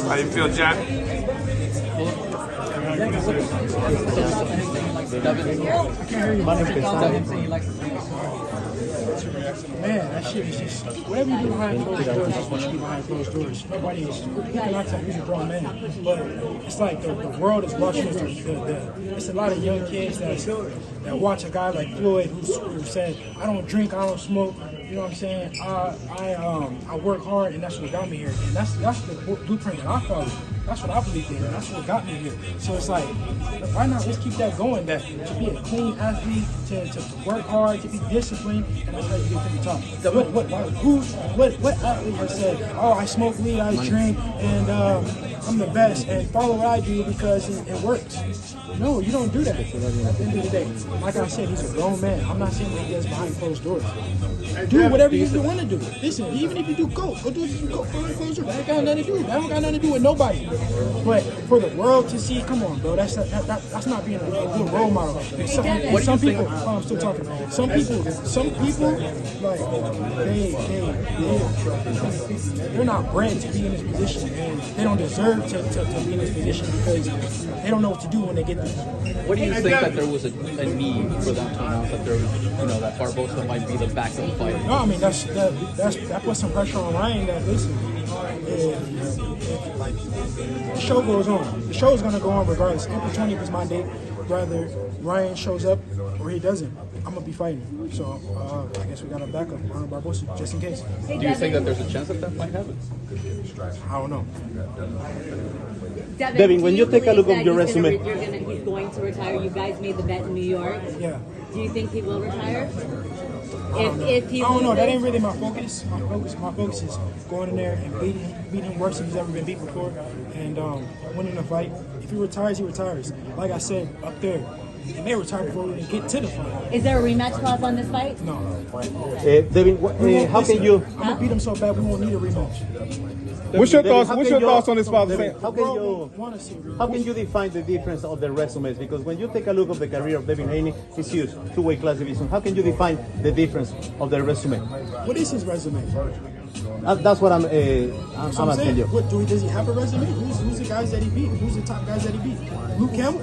How you feel, Jack? Man, that shit is just, whatever you do behind closed doors, that's what you do behind closed doors. Nobody is, you cannot tell he's a grown man, but it's like the world is watching us. It's a lot of young kids that watch a guy like Floyd who said, I don't drink, I don't smoke, you know what I'm saying? I work hard, and that's what got me here. And that's the blueprint that I follow. That's what I believe in, and that's what got me here. So it's like, why not let's keep that going, that to be a clean athlete, to work hard, to be disciplined, and that's how you get to the top. What athlete has said, oh, I smoke weed, I drink, and I'm the best, and follow what I do because it works? No, you don't do that at the end of the day. Like I said, he's a grown man. I'm not saying that he does behind closed doors. Do whatever you want to do. Listen, even if you do coke, go do coke behind closed doors. That got nothing to do. That don't got nothing to do with nobody. But for the world to see, come on, bro, that's not being a good role model. Some people, I'm still talking. Some people, like they're not bred to be in this position, and they don't deserve to be in this position because they don't know what to do when they get there. What do you think that there was a need for them to announce that there was, that Barbosa might be the backup fighter? No, I mean that puts some pressure on Ryan. That listen, like the show goes on. The show is gonna go on regardless. April 20th is my date. Whether Ryan shows up or he doesn't, I'm gonna be fighting. So I guess we got a backup on Barbosa just in case. Do you think that there's a chance that might happen? I don't know. Devin, when you take a look at your resume, He's going to retire. You guys made the bet in New York. Yeah. Do you think he will retire? I don't know. That ain't really my focus. My focus is going in there and beating him worse than he's ever been beat before, and winning the fight. If he retires, he retires. Like I said up there, he may retire before we even get to the fight. Is there a rematch clause on this fight? No. Devin, how can you? I'm gonna beat him so bad we won't need a rematch. What's your thoughts on this father? How can you define the difference of the resumes? Because when you take a look at the career of Devin Haney, he's huge, two-weight class division. How can you define the difference of the resume? What is his resume? That's what I'm asking you. Does he have a resume? Who's the guys that he beat? Who's the top guys that he beat? Luke Campbell?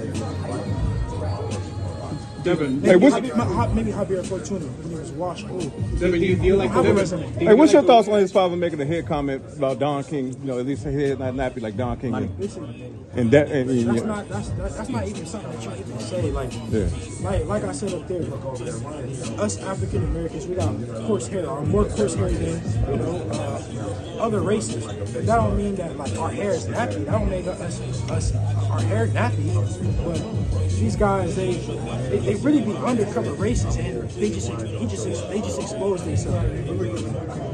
Devin, maybe Javier Fortuna when he was washed old. Devin, do you feel like Hey, what's your thoughts on his father making a head comment about Don King? At least his head not nappy like Don King. That's not even something that you even say. Like I said up there, us African Americans, we got coarse hair, or more coarse hair than other races. But that don't mean that like our hair is nappy. That don't make us our hair nappy. But these guys, they really be undercover racists, and they just expose themselves.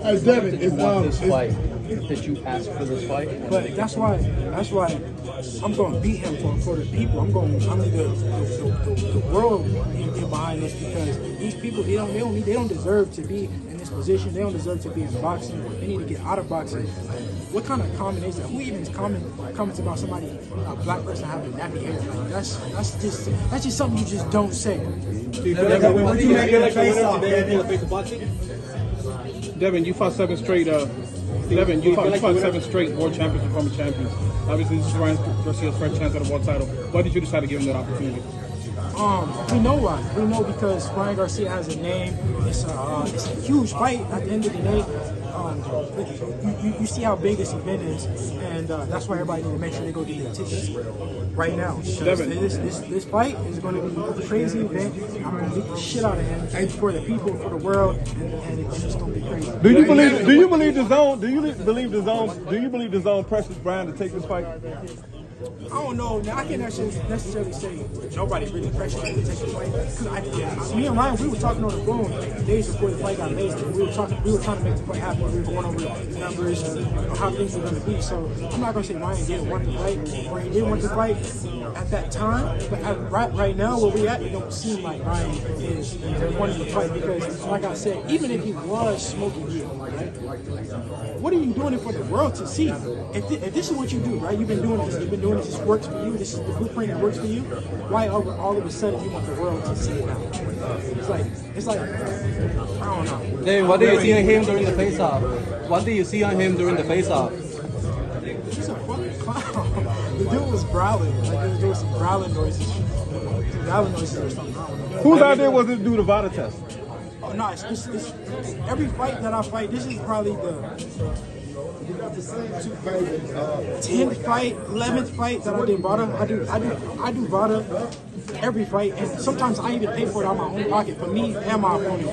As Devin, Did you ask for this fight? But that's why I'm going to beat him for the people. I need the world to get behind this, because these people they don't deserve to be in this position. They don't deserve to be in boxing. They need to get out of boxing. What kind of comment is that? Who even comments about somebody, a black person having nappy hair? Like that's just something you just don't say. Devin, you fought 7 straight. Devin, you fought 7 straight world champions and former champions. Obviously, this is Ryan Garcia's first chance at a world title. Why did you decide to give him that opportunity? We know why. We know because Ryan Garcia has a name. It's a huge fight at the end of the day. You see how big this event is, and that's why everybody needs to make sure they go get their tickets right now. This fight is going to be a crazy event. I'm going to beat the shit out of him for the people, for the world, and it's going to be crazy. Do you believe the zone pressures Brian to take this fight? I don't know. Now, I can't necessarily say nobody's really pressured me to take the fight. Because me and Ryan, we were talking on the phone days before the fight got made. We were trying to make the fight happen. We were going over the numbers and how things were going to be. So I'm not going to say Ryan didn't want the fight or he didn't want the fight at that time. But right now, where we at, it don't seem like Ryan is wanting the fight, because, like I said, even if he was smoking weed, right? what are you doing it for the world to see? If this is what you do, right? You've been doing this. This works for you. This is the blueprint that works for you. Why all of a sudden you want the world to see it now? It's like I don't know. Dave, what did you see on him during the face-off? What did you see on him during the face-off? He's a fucking clown. The dude was growling. Like he was doing some growling noises. Some growling noises or something. I don't know. Whose idea was it to do the VADA test? Oh no, it's every fight that I fight. This is probably the 10th fight, 11th fight that I did VADA. I do VADA every fight, and sometimes I even pay for it out of my own pocket for me and my opponent.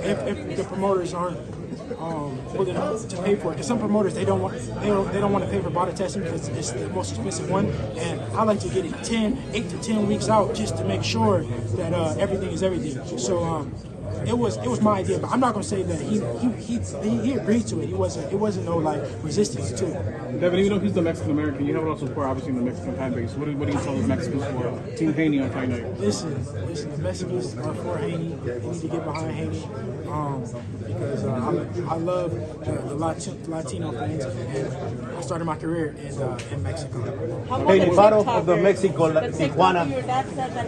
If the promoters aren't willing to pay for it, because some promoters they don't want to pay for VADA testing because it's the most expensive one, and I like to get it 8 to 10 weeks out just to make sure that everything is everything. So. It was my idea, but I'm not gonna say that he agreed to it. It wasn't no like resistance to it. Devin, even though he's the Mexican American, you have a lot of support obviously in the Mexican fan base. What do you tell the Mexicans for Team Haney on fight night? Listen, the Mexicans are for Haney. They need to get behind Haney because I love the Latino fans, and I started my career in Mexico. Haney, part of the Mexico, The TikTok Tijuana. your dad said that